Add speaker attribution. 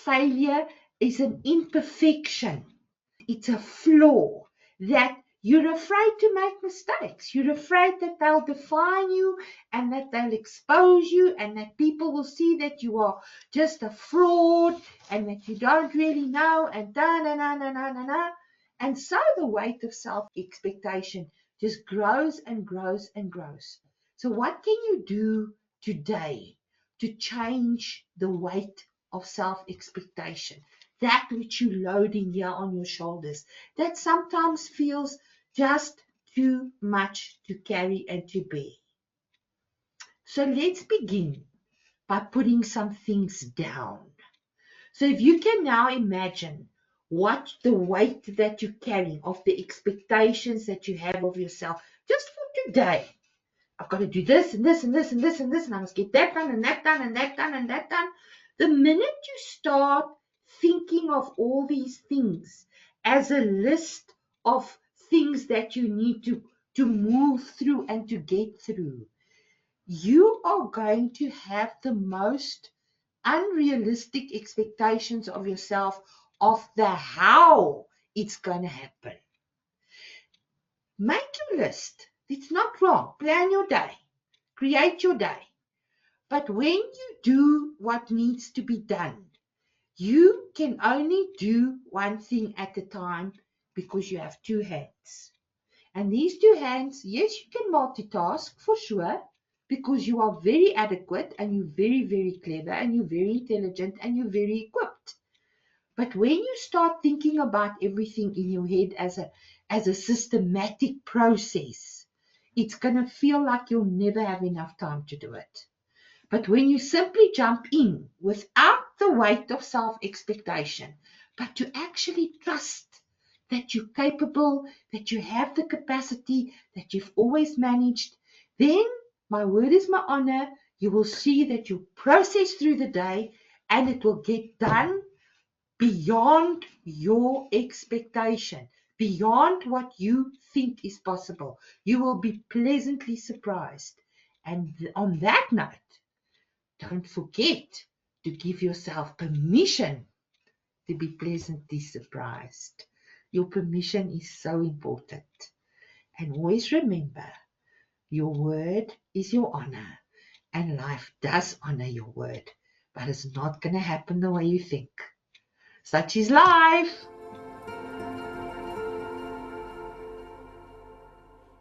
Speaker 1: failure is an imperfection. It's a flaw that you're afraid to make mistakes. You're afraid that they'll define you and that they'll expose you and that people will see that you are just a fraud and that you don't really know and da-na-na-na-na-na-na. And so the weight of self-expectation just grows and grows and grows. So what can you do today to change the weight of self-expectation? That which you load in here on your shoulders, that sometimes feels just too much to carry and to bear. So let's begin by putting some things down. So if you can now imagine what the weight that you're carrying of the expectations that you have of yourself, just for today. I've got to do this and this and this and this and this, and I must get that done and that done and that done and that done. The minute you start thinking of all these things as a list of things that you need to move through and to get through, you are going to have the most unrealistic expectations of yourself of the how it's going to happen. Make your list. It's not wrong. Plan your day. Create your day. But when you do what needs to be done, you can only do one thing at a time because you have two hands. And these two hands, yes, you can multitask for sure because you are very adequate and you're very, very clever and you're very intelligent and you're very equipped. But when you start thinking about everything in your head as a systematic process, it's going to feel like you'll never have enough time to do it. But when you simply jump in without the weight of self-expectation, but to actually trust that you're capable, that you have the capacity, that you've always managed, then, my word is my honor, you will see that you process through the day and it will get done beyond your expectation, beyond what you think is possible. You will be pleasantly surprised. And on that note, don't forget to give yourself permission to be pleasantly surprised. Your permission is so important. And always remember, your word is your honor, and life does honor your word, but it's not going to happen the way you think. Such is life.